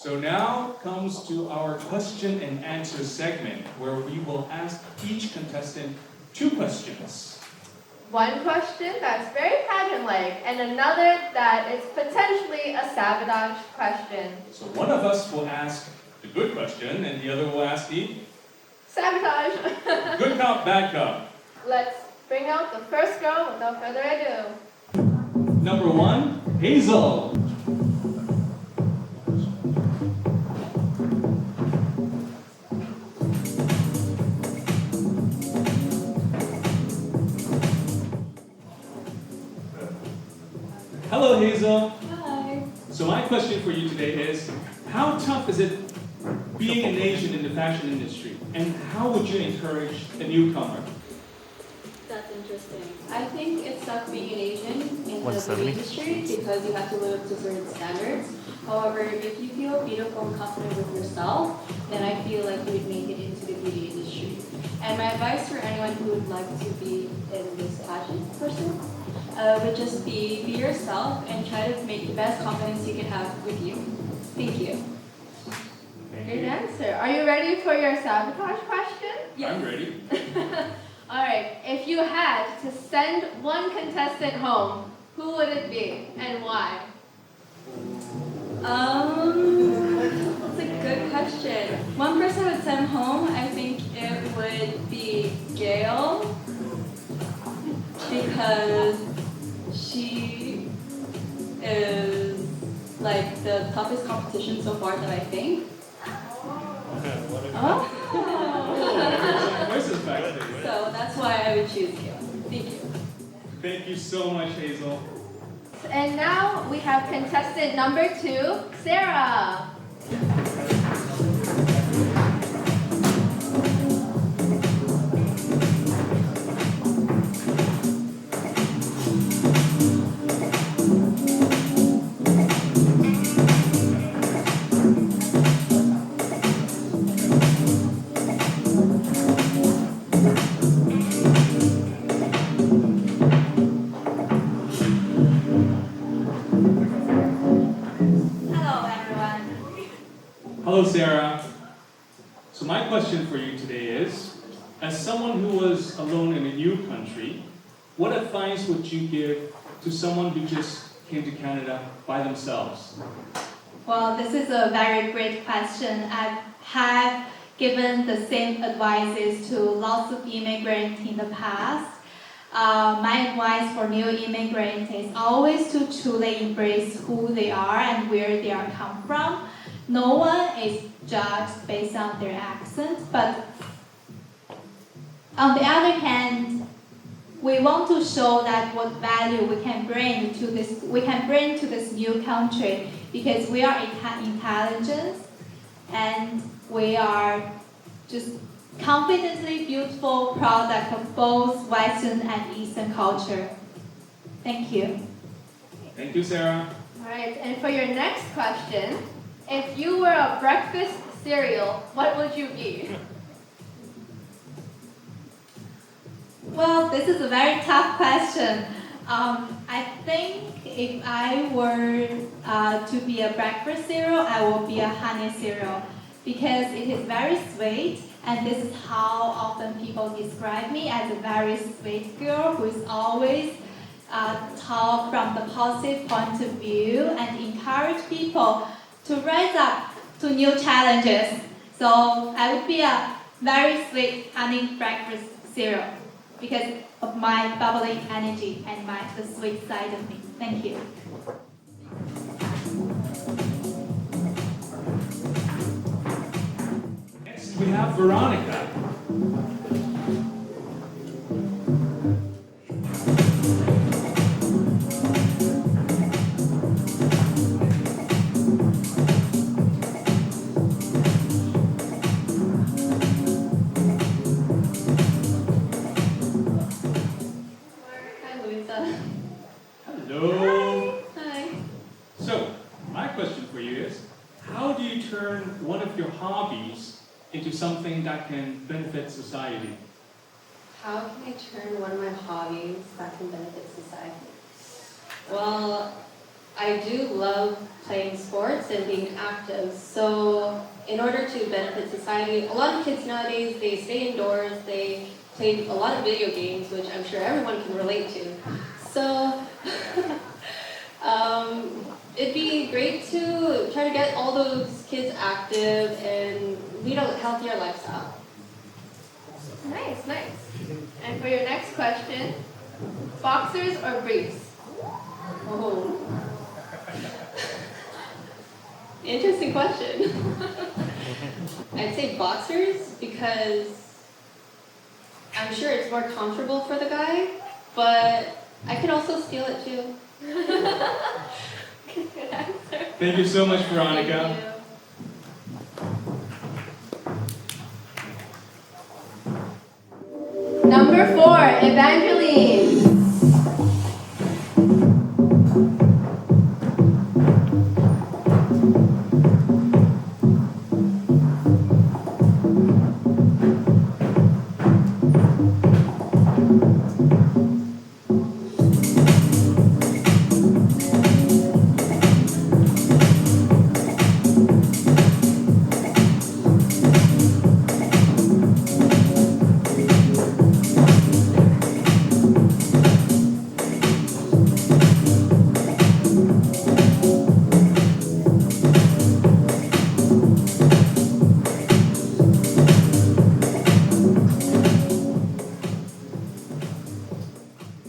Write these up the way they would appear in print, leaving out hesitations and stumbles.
So now comes to our question and answer segment, where we will ask each contestant 2 questions. One question that's very pageant-like, and another that is potentially a sabotage question. So one of us will ask the good question, and the other will ask the Sabotage! good cop, bad cop. Let's bring out the first girl without further ado. Number 1, Hazel. Hello, Hazel. Hi. So my question for you today is, how tough is it being an Asian in the fashion industry? And how would you encourage a newcomer? That's interesting. I think it's tough being an Asian in the 170. beauty industry because you have to live up to certain standards. However, if you feel beautiful and confident with yourself, then I feel like you would make it into the beauty industry. And my advice for anyone who would like to be in this pageant person would just be yourself and try to make the best confidence you can have with you. Thank you. Great answer. Are you ready for your sabotage question? Yes. I'm ready. Alright, if you had to send one contestant home, who would it be and why? That's a good question. One person I would send home, I think it would be Gail, because she is like the toughest competition so far that I think. Oh. Voices back there. So that's why I would choose Gail. Thank you. Thank you so much, Hazel. And now we have contestant number 2, Sarah. Hello, Sarah. So my question for you today is, as someone who was alone in a new country, what advice would you give to someone who just came to Canada by themselves? Well, this is a very great question. I have given the same advices to lots of immigrants in the past. My advice for new immigrants is always to truly embrace who they are and where they are come from. No one is judged based on their accent, but on the other hand, we want to show that what value we can bring to this new country, because we are intelligent and we are just confidently beautiful product of both Western and Eastern culture. Thank you. Thank you, Sarah. Alright, and for your next question, if you were a breakfast cereal, what would you be? Well, this is a very tough question. I think if I were to be a breakfast cereal, I will be a honey cereal, because it is very sweet, and this is how often people describe me, as a very sweet girl who is always talk from the positive point of view and encourage people to rise up to new challenges. So I would be a very sweet honey breakfast cereal because of my bubbly energy and the sweet side of me. Thank you. Next, we have Veronica. Hello. Hi. So, my question for you is, how do you turn one of your hobbies into something that can benefit society? How can I turn one of my hobbies that can benefit society? Well, I do love playing sports and being active. So in order to benefit society, a lot of kids nowadays, they stay indoors, they play a lot of video games, which I'm sure everyone can relate to. So it'd be great to try to get all those kids active and lead a healthier lifestyle. Nice, nice. And for your next question, boxers or briefs? Oh. Interesting question. I'd say boxers because I'm sure it's more comfortable for the guy, but I could also steal it too. Good answer. Thank you so much, Veronica. Thank you. Number 4, Evangeline.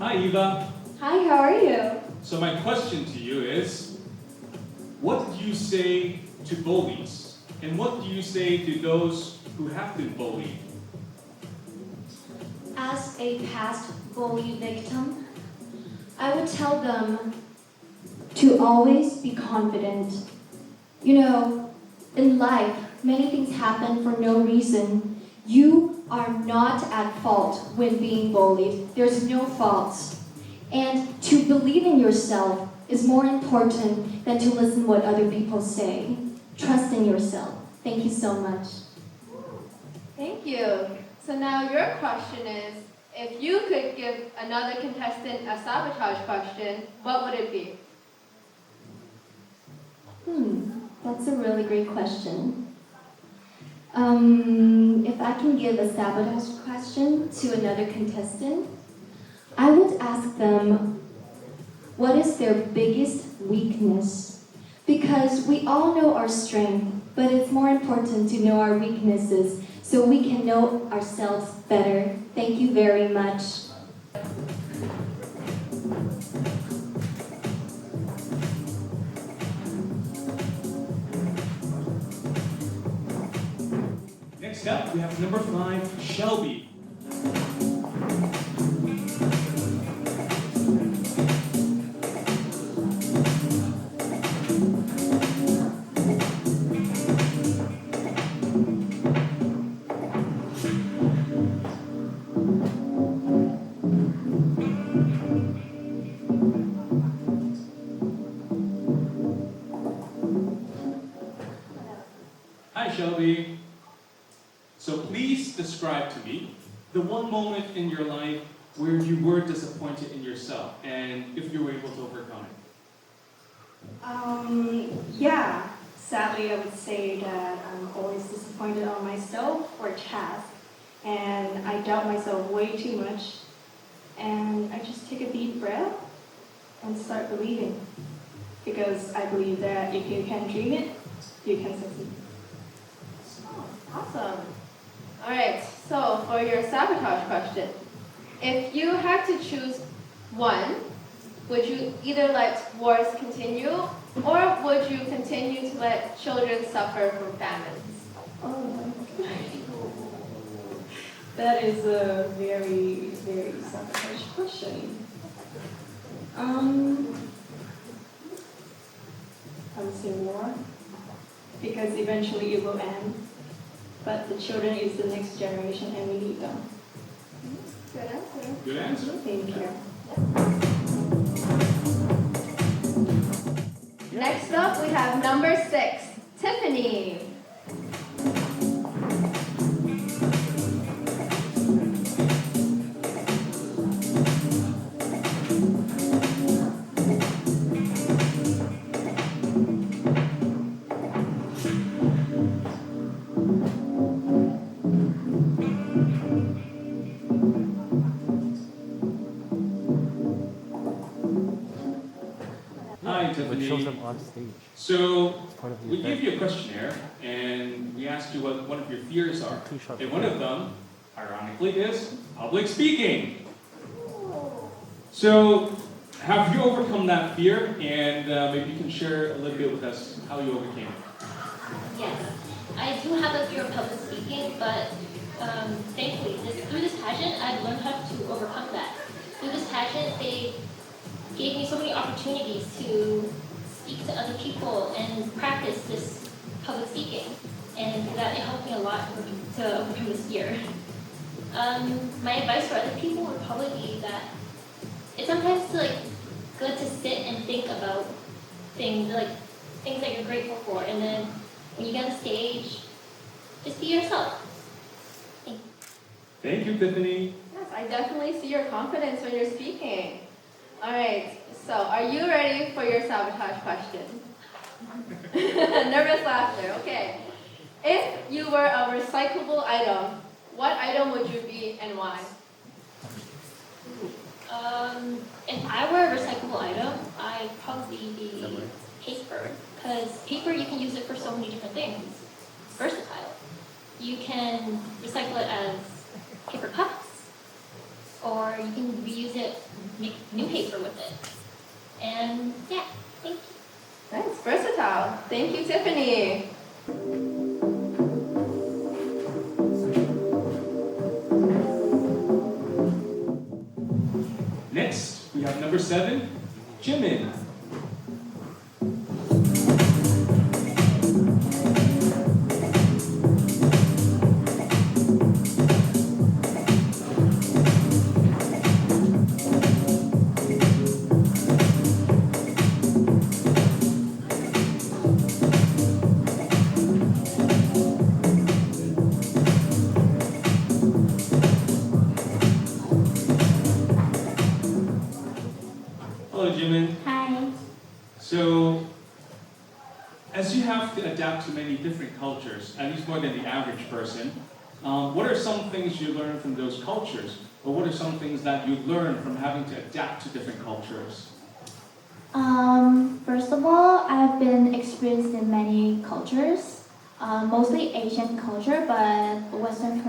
Hi, Eva. Hi, how are you? So my question to you is, what do you say to bullies? And what do you say to those who have been bullied? As a past bully victim, I would tell them to always be confident. You know, in life, many things happen for no reason. You are not at fault when being bullied. There's no fault. And to believe in yourself is more important than to listen what other people say. Trust in yourself. Thank you so much. Thank you. So now your question is, if you could give another contestant a sabotage question, what would it be? That's a really great question. If I can give a sabotage question to another contestant, I would ask them, what is their biggest weakness? Because we all know our strength, but it's more important to know our weaknesses so we can know ourselves better. Thank you very much. Next up, we have number 5, Shelby. Hi, Shelby. So please describe to me the one moment in your life where you were disappointed in yourself and if you were able to overcome it. Yeah. Sadly, I would say that I'm always disappointed on myself or task, and I doubt myself way too much. And I just take a deep breath and start believing, because I believe that if you can dream it, you can succeed. Oh, awesome. All right, so for your sabotage question, if you had to choose one, would you either let wars continue or would you continue to let children suffer from famines? Oh my God. That is a very, very sabotage question. I would say war, because eventually it will end. But the children is the next generation and we need them. Good answer. Good answer. Thank you. Next up, we have number 6, Tiffany. Tiffany. them on stage. So It's part of the we event. gave you a questionnaire and we asked you what one of your fears are. Too sharp. And one of them, ironically, is public speaking. So have you overcome that fear? And maybe you can share a little bit with us how you overcame it. Yes, I do have a fear of public speaking, but thankfully, through this pageant, I've learned how to overcome that. Through this pageant, they gave me so many opportunities to speak to other people and practice this public speaking, and that it helped me a lot to overcome this fear. My advice for other people would probably be that it's sometimes good to sit and think about things that you're grateful for, and then when you get on the stage, just be yourself. Thank you, Tiffany. Yes, I definitely see your confidence when you're speaking. All right, so are you ready for your sabotage question? Nervous laughter, okay. If you were a recyclable item, what item would you be and why? If I were a recyclable item, I'd probably be paper, because paper, you can use it for so many different things. It's versatile. You can recycle it as paper cups, or you can reuse it, make new paper with it. And yeah, thank you. Nice, versatile. Thank you, Tiffany. Next, we have number 7, Jimin. Hello, Jimin. Hi. So, as you have to adapt to many different cultures, at least more than the average person, what are some things you learn from those cultures? Or what are some things that you learn from having to adapt to different cultures? First of all, I've been experienced in many cultures, mostly Asian culture, but Western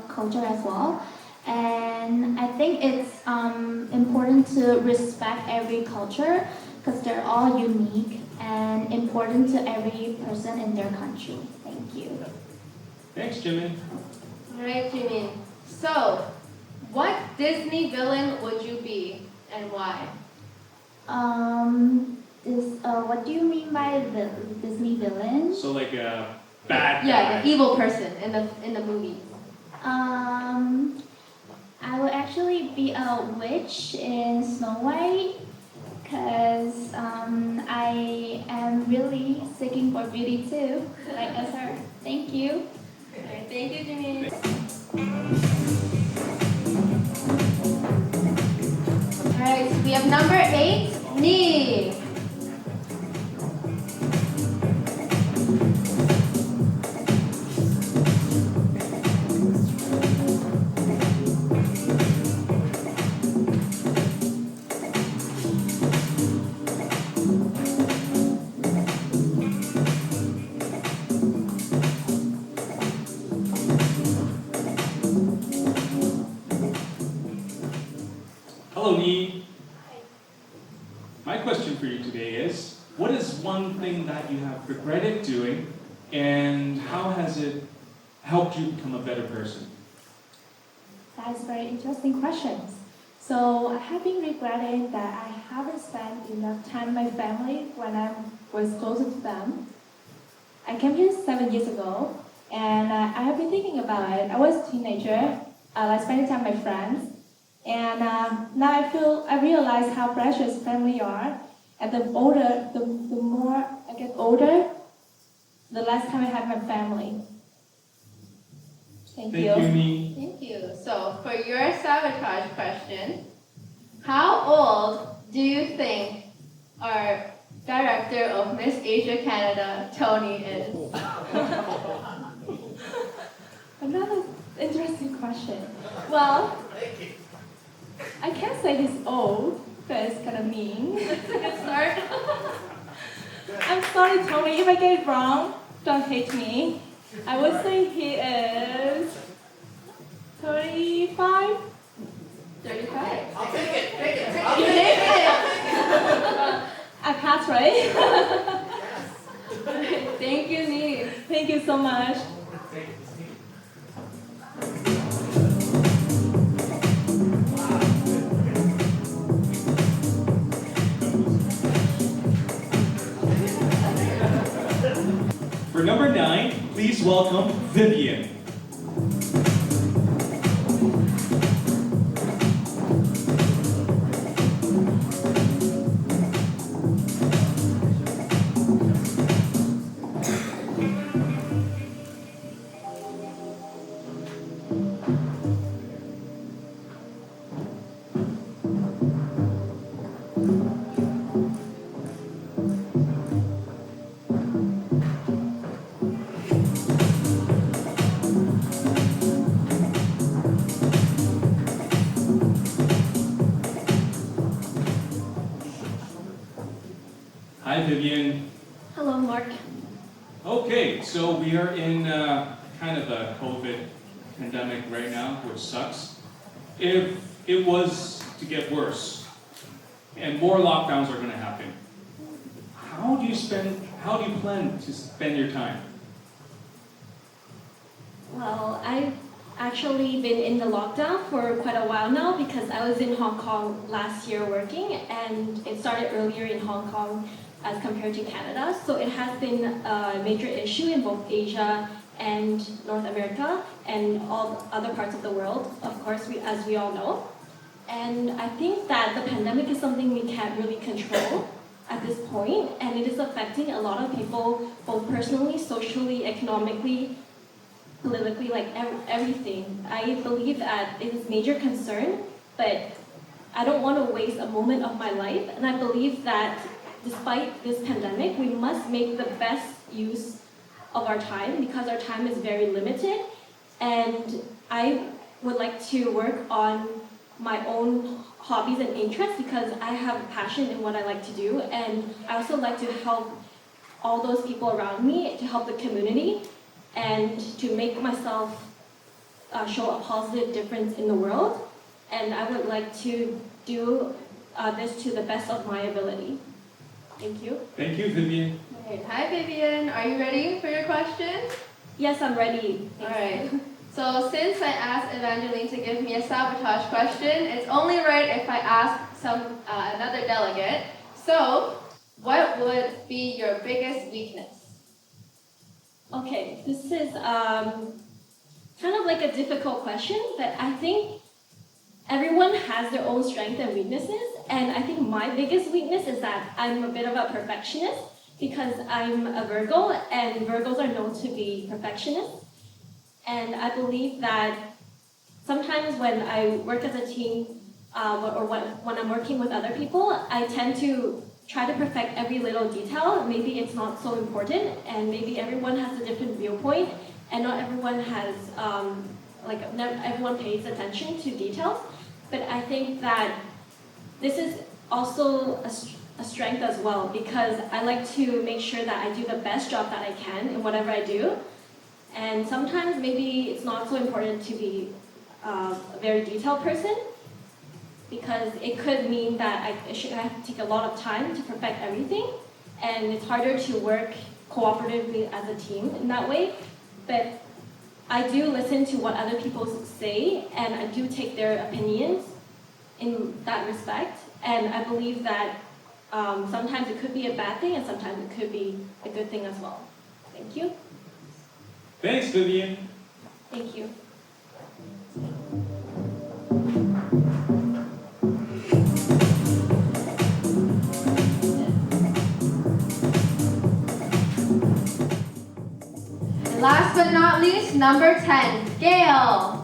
culture as well. And I think it's important to respect every culture because they're all unique and important to every person in their country. Thank you. Thanks, Jimin. All right, Jimin. So, what Disney villain would you be and why? What do you mean by the Disney villain? So like a bad guy. Yeah, the evil person in the movie. I would actually be a witch in Snow White because I am really seeking for beauty too, like as her. Thank you. All right, thank you, Jimin. All right, we have number 8, Nee. Hello, Nee. My question for you today is, what is one thing that you have regretted doing, and how has it helped you become a better person? That's very interesting questions. So I have been regretting that I haven't spent enough time with my family when I was closer to them. I came here 7 years ago, and I have been thinking about it. I was a teenager, I spent time with my friends, and now I realize how precious family are. And the more I get older, the less time I have my family. Thank you. Thank you, Nee. Thank you. So, for your sabotage question, how old do you think our director of Miss Asia Canada, Tony, is? Another interesting question. Well, I can't say he's old, because it's kind of mean. That's a good start. I'm sorry, Tony, if I get it wrong, don't hate me. I would say he is 35. 35. I'll take it. Take it. You take it. I passed, right? Thank you, Nee. Thank you so much. For number 9, please welcome Vivian. Hi, Vivian. Hello, Mark. Okay, so we are in kind of a COVID pandemic right now, which sucks. If it was to get worse and more lockdowns are going to happen, how do you plan to spend your time? Well, I've actually been in the lockdown for quite a while now because I was in Hong Kong last year working, and it started earlier in Hong Kong as compared to Canada. So it has been a major issue in both Asia and North America and all other parts of the world, of course, as we all know. And I think that the pandemic is something we can't really control at this point, and it is affecting a lot of people, both personally, socially, economically, politically, like everything. I believe that it is a major concern, but I don't want to waste a moment of my life, and I believe that despite this pandemic, we must make the best use of our time because our time is very limited, and I would like to work on my own hobbies and interests because I have a passion in what I like to do, and I also like to help all those people around me, to help the community, and to make myself show a positive difference in the world. And I would like to do this to the best of my ability. Thank you. Thank you, Vivian. Alright, hi Vivian. Are you ready for your question? Yes, I'm ready. Alright. So since I asked Evangeline to give me a sabotage question, it's only right if I ask another delegate. So, what would be your biggest weakness? Okay, this is kind of like a difficult question, but I think everyone has their own strengths and weaknesses, and I think my biggest weakness is that I'm a bit of a perfectionist because I'm a Virgo, and Virgos are known to be perfectionists. And I believe that sometimes when I work as a team or when I'm working with other people, I tend to try to perfect every little detail. Maybe it's not so important, and maybe everyone has a different viewpoint, and not everyone has, not everyone pays attention to details. But I think that this is also a strength as well, because I like to make sure that I do the best job that I can in whatever I do. And sometimes maybe it's not so important to be a very detailed person, because it could mean that I have to take a lot of time to perfect everything, and it's harder to work cooperatively as a team in that way. But I do listen to what other people say, and I do take their opinions in that respect. And I believe that sometimes it could be a bad thing, and sometimes it could be a good thing as well. Thank you. Thanks, Vivian. Thank you. And last but not least, number 10, Gail.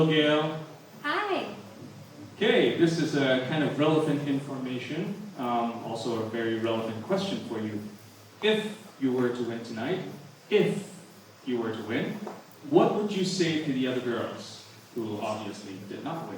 Hello, Gail. Hi. Okay, this is a kind of relevant information, also a very relevant question for you. If you were to win tonight, what would you say to the other girls who obviously did not win?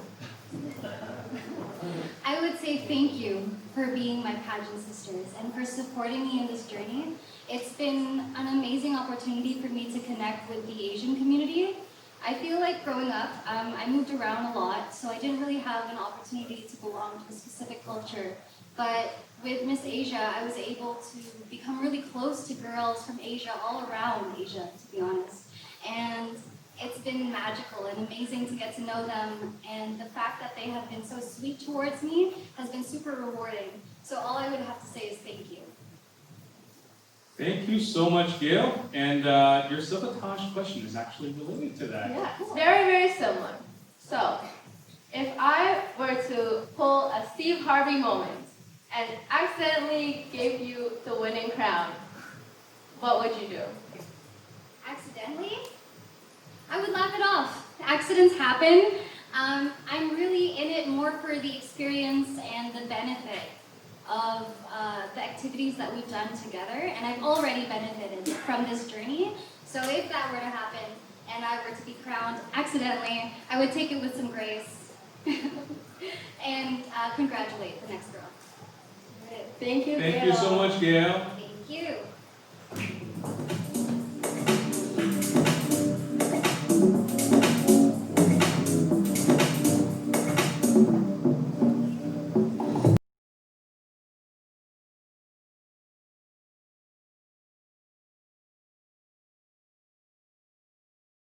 I would say thank you for being my pageant sisters and for supporting me in this journey. It's been an amazing opportunity for me to connect with the Asian community. I feel like growing up, I moved around a lot, so I didn't really have an opportunity to belong to a specific culture. But with Miss Asia, I was able to become really close to girls from Asia, all around Asia, to be honest. And it's been magical and amazing to get to know them, and the fact that they have been so sweet towards me has been super rewarding. So all I would have to say is thank you. Thank you so much, Gail. And your sabotage question is actually related to that. Yeah, it's very, very similar. So, if I were to pull a Steve Harvey moment and accidentally gave you the winning crown, what would you do? Accidentally? I would laugh it off. Accidents happen. I'm really in it more for the experience and the benefit of the activities that we've done together, and I've already benefited from this journey. So if that were to happen and I were to be crowned accidentally, I would take it with some grace and congratulate the next girl. Thank you, Thank Gail. you so much, Gail.